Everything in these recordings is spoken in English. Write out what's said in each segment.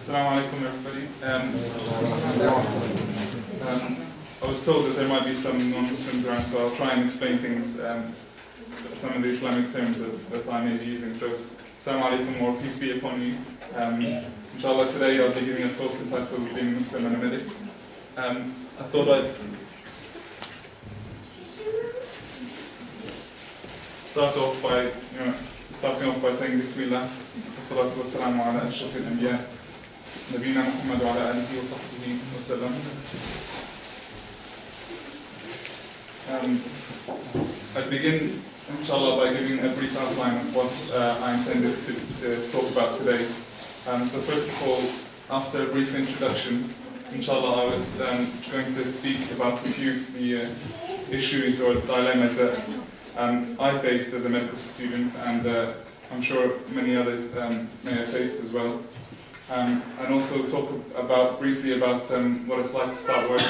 Assalamu alaikum, everybody. I was told that there might be some non-Muslims around, so I'll try and explain things, some of the Islamic terms that I may be using. So, Assalamu alaikum, or peace be upon you. Inshallah, today I'll be giving a talk entitled Being Muslim and a Medic. I thought I'd start off by, saying Bismillah, wassalatu wassalamu ala ashrafil anbiya, Nabina Muhammad wa ala alihi wa sahbihi wa sallam. I begin, inshallah, by giving a brief outline of what I intended to talk about today. So first of all, after a brief introduction, inshallah, I was going to speak about a few of the issues or dilemmas that I faced as a medical student, and I'm sure many others may have faced as well. And also talk briefly about what it's like to start work,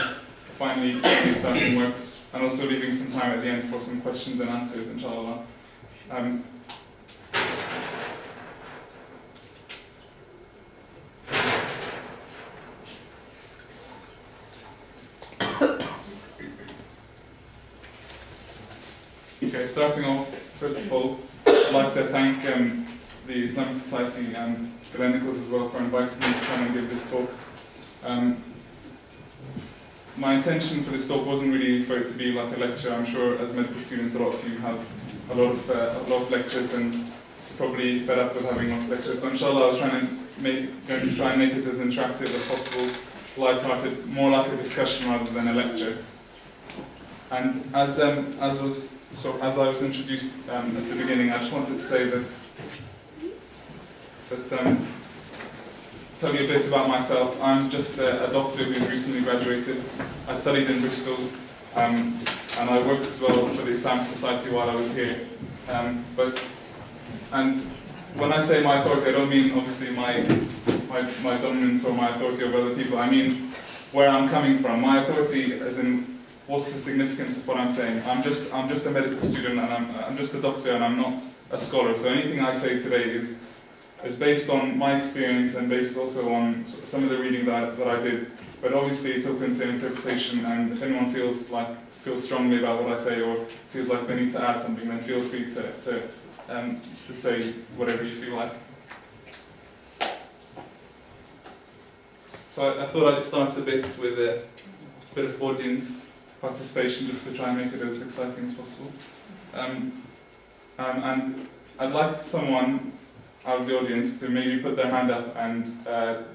finally starting work, and also leaving some time at the end for some questions and answers, inshallah. Okay, starting off, first of all, I'd like to thank the Islamic Society and the Clinicals as well for inviting me to come and give this talk. My intention for this talk wasn't really for it to be like a lecture. I'm sure as medical students, a lot of you have a lot of lectures and probably fed up with having lots of lectures. So inshallah, I was going to try and make it as interactive as possible, light-hearted, more like a discussion rather than a lecture. And as I was introduced at the beginning, I just wanted to say that tell you a bit about myself. I'm just a doctor who's recently graduated. I studied in Bristol, and I worked as well for the Islamic Society while I was here. And when I say my authority, I don't mean obviously my dominance or my authority over other people. I mean where I'm coming from. My authority, as in what's the significance of what I'm saying. I'm just a medical student, and I'm just a doctor, and I'm not a scholar. So anything I say today is based on my experience and based also on some of the reading that I did. But obviously it's open to interpretation, and if anyone feels strongly about what I say or feels like they need to add something, then feel free to say whatever you feel like. So I thought I'd start a bit with a bit of audience participation, just to try and make it as exciting as possible. And I'd like someone out of the audience to maybe put their hand up and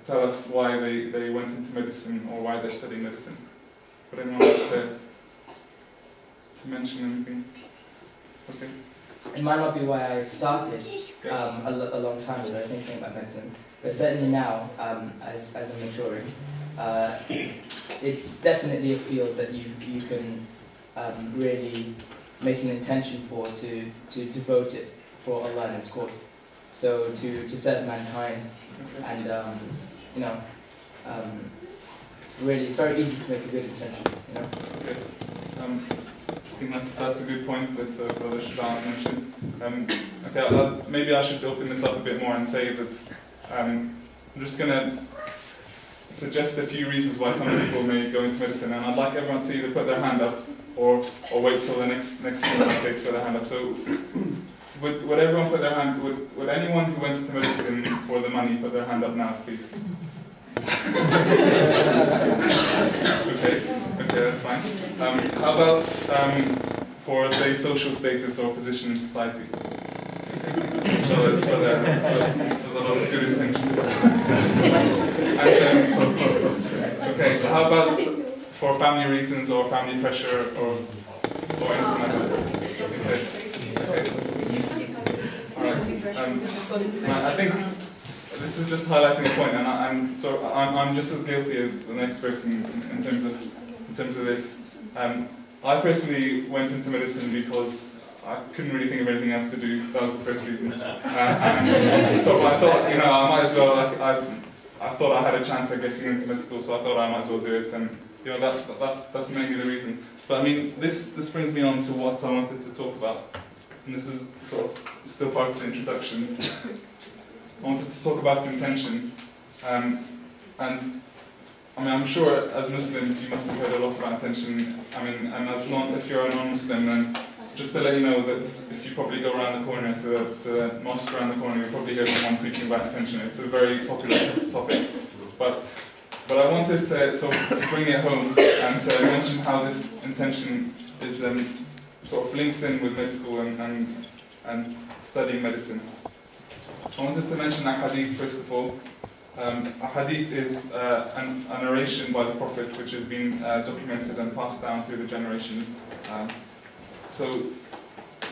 tell us why they went into medicine or why they're studying medicine. Would anyone like to mention anything? Okay. It might not be why I started a long time ago thinking about medicine, but certainly now, as I'm maturing, it's definitely a field that you can really make an intention to devote it for Allah and His cause. So to serve mankind, and really, it's very easy to make a good intention. Okay. I think that's a good point that Brother Shajaan mentioned. Okay, maybe I should open this up a bit more and say that I'm just going to suggest a few reasons why some people may go into medicine, and I'd like everyone to either put their hand up or wait till the next thing I say to put their hand up. So, would everyone put their hand? Would anyone who went into medicine for the money put their hand up now, please? Okay, that's fine. How about for, say, social status or position in society? So there's a lot of good intentions. Okay, how about for family reasons or family pressure or anything like that? Okay. Alright. I think this is just highlighting a point, and I'm just as guilty as the next person in terms of this. I personally went into medicine because I couldn't really think of anything else to do. That was the first reason. So I thought, I might as well. I thought I had a chance at getting into med school, so I thought I might as well do it. And that's mainly the reason. But I mean, this brings me on to what I wanted to talk about, and this is sort of still part of the introduction. I wanted to talk about intention. And I mean, I'm sure as Muslims you must have heard a lot about intention. I mean, and if you're a non-Muslim, then just to let you know that if you probably go around the corner to the mosque around the corner, you'll probably hear someone preaching about intention. It's a very popular topic. But I wanted to sort of bring it home and to mention how this intention is sort of links in with med school and studying medicine. I wanted to mention a hadith first of all. A hadith is a narration by the Prophet which has been documented and passed down through the generations. So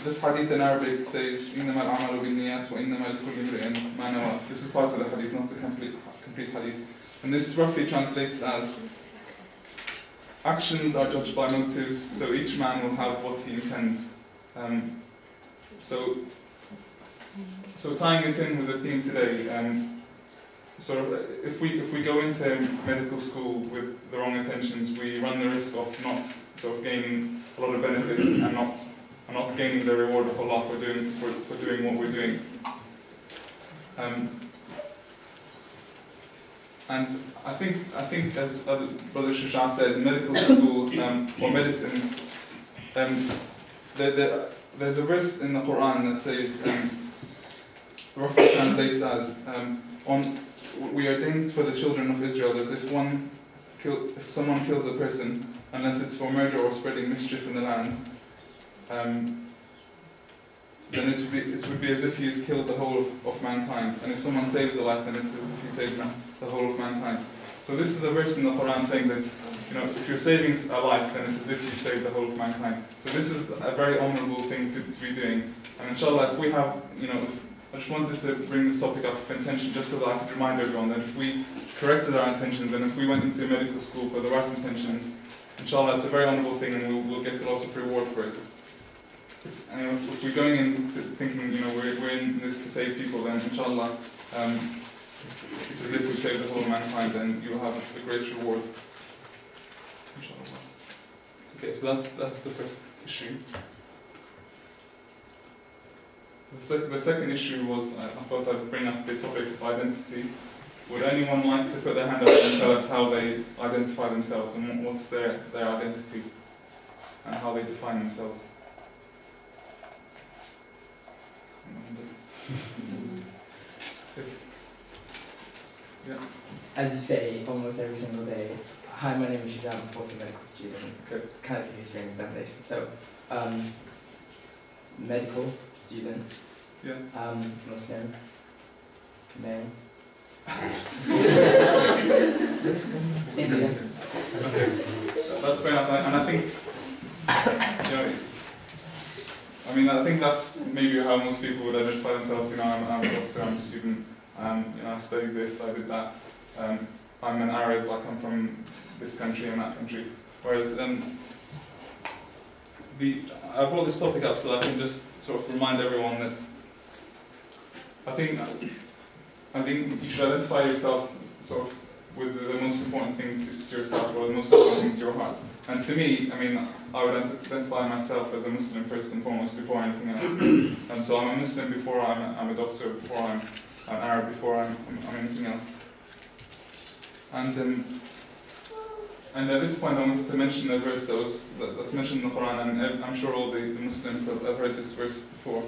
this hadith in Arabic says, إِنَّمَا الْعَمَلُ بِالنِّيَّاتِ وَإِنَّمَا لِكُلِّ امْرِئٍ مَا نَوَى. This is part of the hadith, not the complete hadith. And this roughly translates as, actions are judged by motives, so each man will have what he intends. So tying it in with the theme today, sort of if we go into medical school with the wrong intentions, we run the risk of not sort of gaining a lot of benefits and not gaining the reward of Allah for doing what we're doing. And I think as Brother Shushan said, medical school or medicine, there's a verse in the Quran that says, roughly translates as, we ordained for the children of Israel that if someone kills a person, unless it's for murder or spreading mischief in the land, then it would be as if he has killed the whole of mankind. And if someone saves a life, then it's as if he saved the whole of mankind. So this is a verse in the Quran saying that, if you're saving a life, then it's as if you saved the whole of mankind. So this is a very honourable thing to be doing. And inshallah, if we have, I just wanted to bring this topic up of intention just so that I could remind everyone that if we corrected our intentions and if we went into medical school for the right intentions, inshallah, it's a very honourable thing and we'll get a lot of reward for it. If we're going into thinking, we're in this to save people, then inshallah, it's as if we save the whole of mankind, then you'll have a great reward. Inshallah. Okay, so that's the first issue. The second issue was, I thought I'd bring up the topic of identity. Would anyone like to put their hand up and tell us how they identify themselves and what's their identity and how they define themselves? Yeah. As you say almost every single day, hi, my name is Shujam, I'm a fourth year medical student, Canada history and examination. So, medical student, Muslim, male, Indian. Okay, that's fair enough, and I think, I think that's maybe how most people would identify themselves. I'm a doctor, I'm a student, I studied this, I did that. I'm an Arab, I come from this country and that country. Whereas, I brought this topic up so that I can just sort of remind everyone that I think you should identify yourself sort of with the most important thing to yourself, or the most important thing to your heart. And to me, I would identify myself as a Muslim first and foremost before anything else. So I'm a Muslim before I'm a doctor, before I'm an Arab, before I'm anything else. And at this point I wanted to mention a verse that's mentioned in the Quran, and I'm sure all the Muslims have heard this verse before.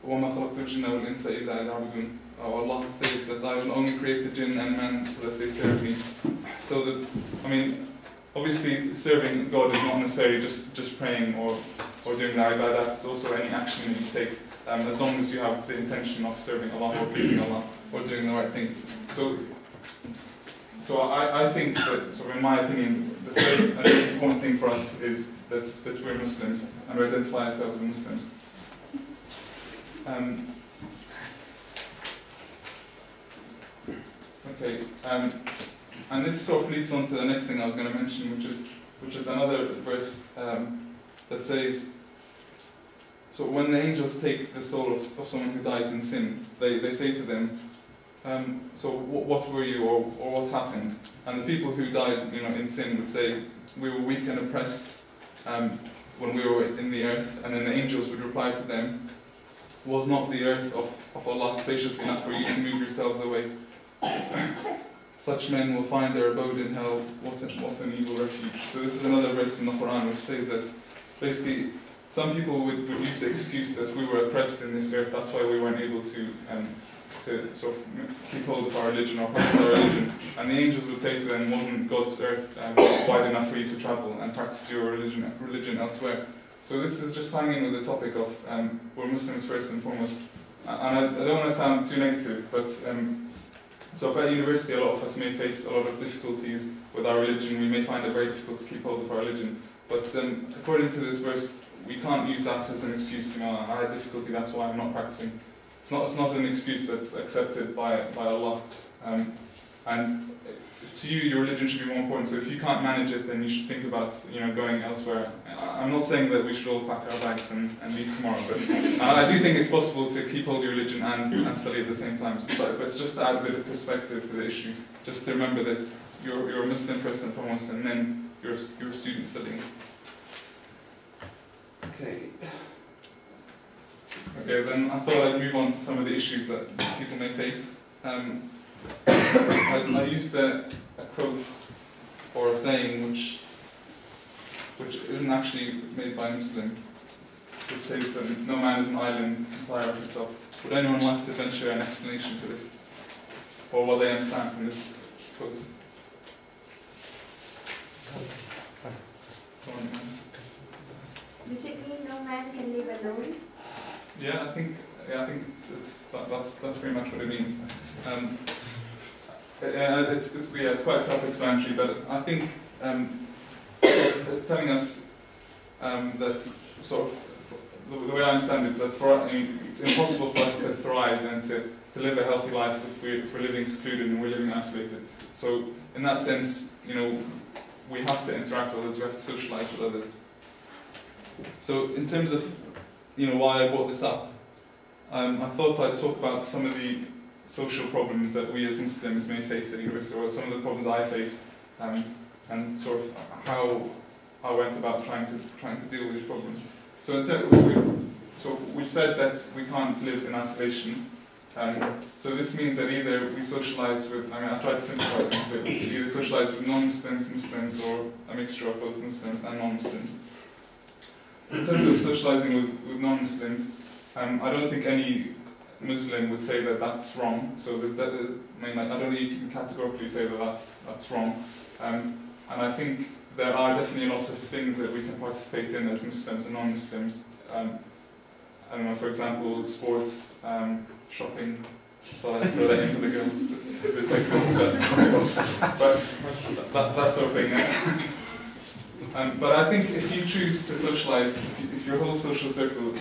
وَمَا خَلَقْتُ الْجِنَّ وَالْإِنسَ إِلَّا لِيَعْبُدُونِ. Allah says that I will only create the jinn and man so that they serve me. So that, obviously serving God is not necessarily just praying or doing the ibadah. It's also any action that you take, as long as you have the intention of serving Allah or pleasing Allah or doing the right thing. So I think that, sort of in my opinion, the first and most important thing for us is that we're Muslims and we identify ourselves as Muslims. And this sort of leads on to the next thing I was going to mention, which is another verse that says, so when the angels take the soul of someone who dies in sin, they say to them, so what were you, or what's happened? And the people who died in sin would say, we were weak and oppressed when we were in the earth. And then the angels would reply to them, was not the earth of Allah spacious enough for you to move yourselves away? such men will find their abode in hell, what an evil refuge. So this is another verse in the Quran which says that basically some people would use the excuse that we were oppressed in this earth, that's why we weren't able to sort of keep hold of our religion or practice our religion. And the angels would say to them, wasn't God's earth wide enough for you to travel and practice your religion elsewhere? So this is just tying in with the topic of we're Muslims first and foremost. And I don't want to sound too negative, but so at university a lot of us may face a lot of difficulties with our religion. We may find it very difficult to keep hold of our religion. But according to this verse, we can't use that as an excuse, you know, I had difficulty, that's why I'm not practicing. It's not an excuse that's accepted by Allah. And to you, your religion should be more important. So if you can't manage it, then you should think about, you know, going elsewhere. I'm not saying that we should all pack our bags and leave tomorrow, but I do think it's possible to keep hold of your religion and study at the same time. So, but it's just to add a bit of perspective to the issue. Just to remember that you're a Muslim first and foremost, and then you're a student studying. Okay, then I thought I'd move on to some of the issues that people may face. I used a quote or a saying which isn't actually made by a Muslim, which says that no man is an island entire of itself. Would anyone like to venture an explanation for this, or what they understand from this quote? Basically, no man can live alone. Yeah, I think that's pretty much what it means. It's quite self-explanatory, but I think it's telling us that sort of the way I understand it is that it's impossible for us to thrive and to live a healthy life if we're living secluded and we're living isolated. So in that sense, you know, we have to interact with others, we have to socialize with others. So in terms of, you know, why I brought this up, I thought I'd talk about some of the social problems that we as Muslims may face at university, or some of the problems I faced, and sort of how I went about trying to deal with these problems. So we've said that we can't live in isolation. So this means that either we socialise with, I tried to simplify this, but we either socialise with non-Muslims, Muslims, or a mixture of both Muslims and non-Muslims. In terms of socialising with non-Muslims, I don't think any Muslim would say that that's wrong. So I don't think you can categorically say that that's wrong. And I think there are definitely a lot of things that we can participate in as Muslims and non-Muslims. I don't know, for example, sports, shopping. Thought I'd throw that in for the girls, if it's sexist, but that sort of thing. But I think if you choose to socialise, if your whole social circle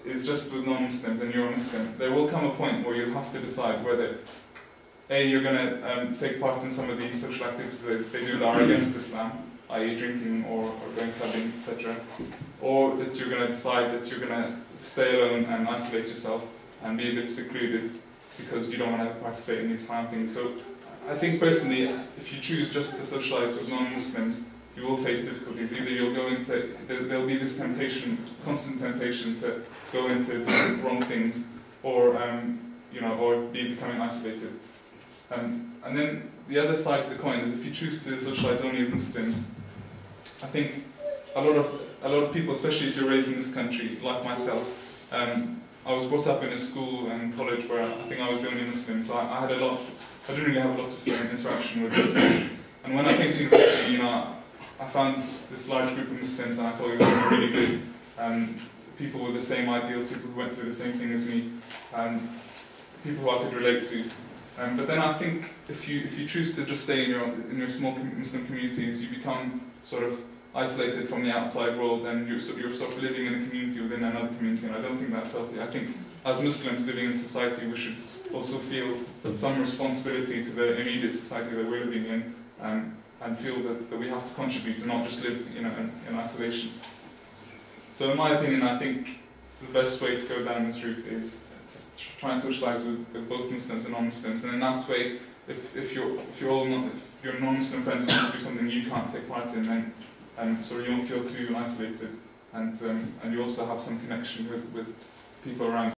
is just with non-Muslims and you're a Muslim, there will come a point where you'll have to decide whether A, you're going to take part in some of the social activities that they do that are against Islam, i.e. drinking or going clubbing, etc. Or that you're going to decide that you're going to stay alone and isolate yourself and be a bit secluded because you don't want to participate in these harm things. So I think personally, if you choose just to socialise with non-Muslims, you will face difficulties. Either you'll go into, there'll be this temptation, constant temptation to go into doing wrong things, or you know, or becoming isolated. And then the other side of the coin is if you choose to socialise only with Muslims, I think a lot of people, especially if you're raised in this country, like myself, I was brought up in a school and college where I think I was the only Muslim, so I didn't really have a lot of interaction with Muslims. And when I came to university, you know, I found this large group of Muslims and I thought it was really good. People with the same ideals, people who went through the same thing as me, people who I could relate to. But then I think if you choose to just stay in your small Muslim communities, you become sort of isolated from the outside world, and you're sort of living in a community within another community, and I don't think that's healthy. I think as Muslims living in society, we should also feel some responsibility to the immediate society that we're living in, and feel that we have to contribute and not just live, you know, in isolation. So in my opinion, I think the best way to go down this route is to try and socialise with both Muslims and non-Muslims, and in that way, if your non-Muslim friends want to do something you can't take part in, then so you don't feel too isolated, and you also have some connection with people around you.